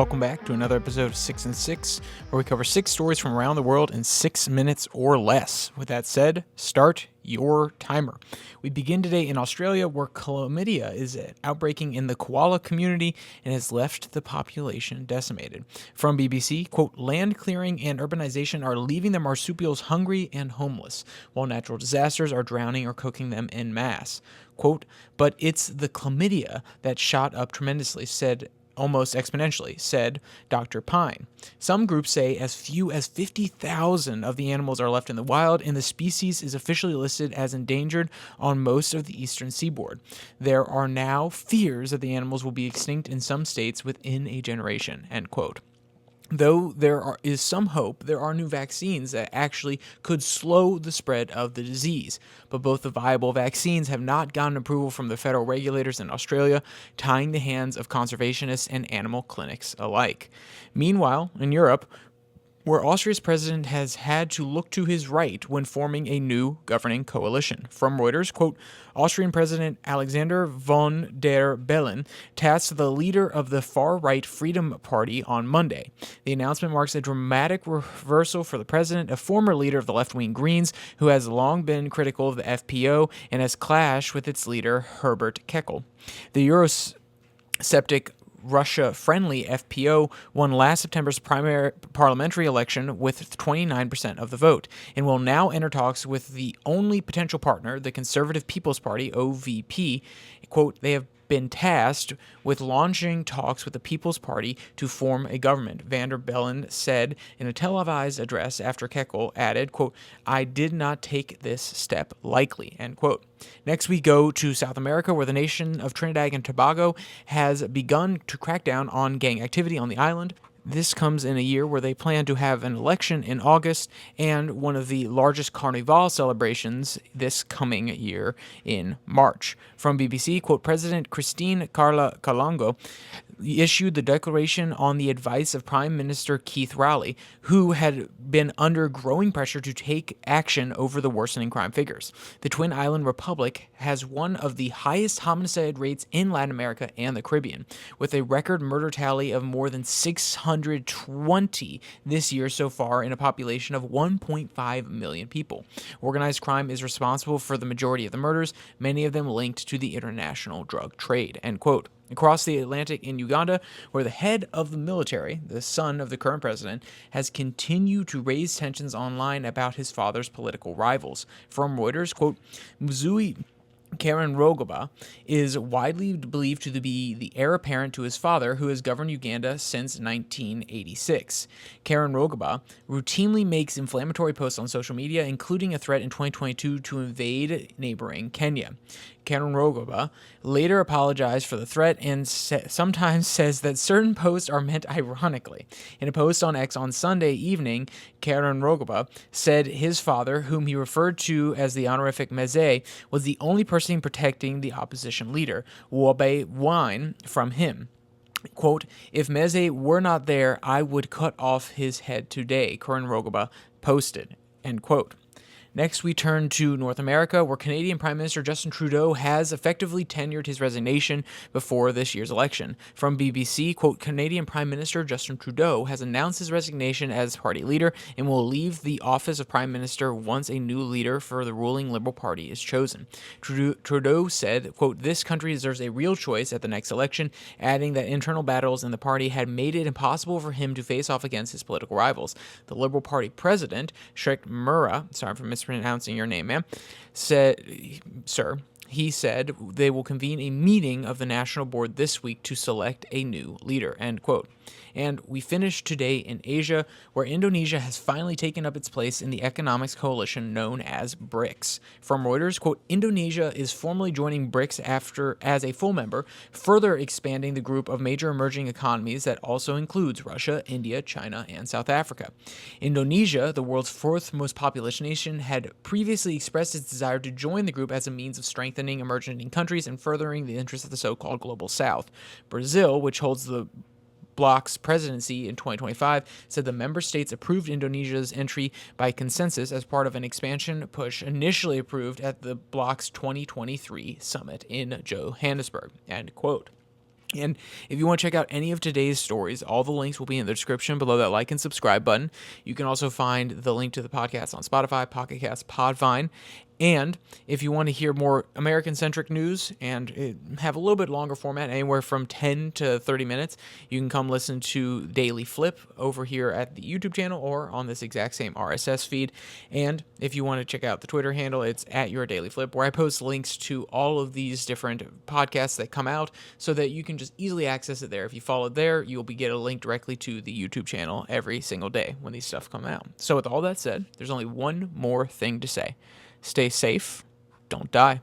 welcome back to another episode of 6 and 6, where we cover 6 stories from around the world in 6 minutes or less. With that said, start your timer. We begin today in Australia, where chlamydia is outbreaking in the koala community and has left the population decimated. From BBC, quote, land clearing and urbanization are leaving the marsupials hungry and homeless, while natural disasters are drowning or cooking them en masse. Quote, but it's the chlamydia that shot up tremendously, almost exponentially, said Dr. Pine. Some groups say as few as 50,000 of the animals are left in the wild, and the species is officially listed as endangered on most of the eastern seaboard. There are now fears that the animals will be extinct in some states within a generation, end quote. Though there is some hope, there are new vaccines that actually could slow the spread of the disease. But both the viable vaccines have not gotten approval from the federal regulators in Australia, tying the hands of conservationists and animal clinics alike. Meanwhile, in Europe, where Austria's president has had to look to his right when forming a new governing coalition. From Reuters, quote, Austrian President Alexander von der Bellen tasked the leader of the far-right Freedom Party on Monday. The announcement marks a dramatic reversal for the president, a former leader of the left-wing Greens, who has long been critical of the FPO and has clashed with its leader, Herbert Keckel. The Eurosceptic Russia-friendly FPO won last September's primary parliamentary election with 29% of the vote, and will now enter talks with the only potential partner, the Conservative People's Party, OVP. Quote, they have been tasked with launching talks with the People's Party to form a government, van der Bellen said in a televised address after Keckel added, quote, I did not take this step lightly, end quote. Next, we go to South America, where the nation of Trinidad and Tobago has begun to crack down on gang activity on the island. This comes in a year where they plan to have an election in August and one of the largest Carnival celebrations this coming year in March. From BBC, quote, President Christine Carla Calongo issued the declaration on the advice of Prime Minister Keith Rowley, who had been under growing pressure to take action over the worsening crime figures. The Twin Island Republic has one of the highest homicide rates in Latin America and the Caribbean, with a record murder tally of more than 620 this year so far in a population of 1.5 million people. Organized crime is responsible for the majority of the murders, many of them linked to the international drug trade, end quote. Across the Atlantic in Uganda, where the head of the military, the son of the current president, has continued to raise tensions online about his father's political rivals. From Reuters, quote, Mzui Kainerugaba is widely believed to be the heir apparent to his father, who has governed Uganda since 1986. Kainerugaba routinely makes inflammatory posts on social media, including a threat in 2022 to invade neighboring Kenya. Kainerugaba later apologized for the threat and sometimes says that certain posts are meant ironically. In a post on X on Sunday evening, Kainerugaba said his father, whom he referred to as the honorific Meze, was the only person protecting the opposition leader, Bobi Wine, from him. Quote, if Meze were not there, I would cut off his head today, Kainerugaba posted, end quote. Next, we turn to North America, where Canadian Prime Minister Justin Trudeau has effectively tenured his resignation before this year's election. From BBC, quote, Canadian Prime Minister Justin Trudeau has announced his resignation as party leader and will leave the office of Prime Minister once a new leader for the ruling Liberal Party is chosen. Trudeau said, quote, this country deserves a real choice at the next election, adding that internal battles in the party had made it impossible for him to face off against his political rivals. The Liberal Party president, Shrek Murrah, sorry for mispronouncing your name, ma'am, said they will convene a meeting of the National Board this week to select a new leader, end quote. And we finish today in Asia, where Indonesia has finally taken up its place in the economics coalition known as BRICS. From Reuters, quote, Indonesia is formally joining BRICS as a full member, further expanding the group of major emerging economies that also includes Russia, India, China, and South Africa. Indonesia, the world's fourth most populous nation, had previously expressed its desire to join the group as a means of strengthening emerging countries and furthering the interests of the so-called Global South. Brazil, which holds the bloc's presidency in 2025, said the member states approved Indonesia's entry by consensus as part of an expansion push initially approved at the bloc's 2023 summit in Johannesburg, end quote. And if you want to check out any of today's stories, all the links will be in the description below that like and subscribe button. You can also find the link to the podcast on Spotify, Pocket Cast, Podvine. And if you want to hear more American-centric news and have a little bit longer format, anywhere from 10 to 30 minutes, you can come listen to Daily Flip over here at the YouTube channel or on this exact same RSS feed. And if you want to check out the Twitter handle, it's at Your Daily Flip, where I post links to all of these different podcasts that come out so that you can just easily access it there. If you follow there, you'll get a link directly to the YouTube channel every single day when these stuff come out. So with all that said, there's only one more thing to say. Stay safe, don't die.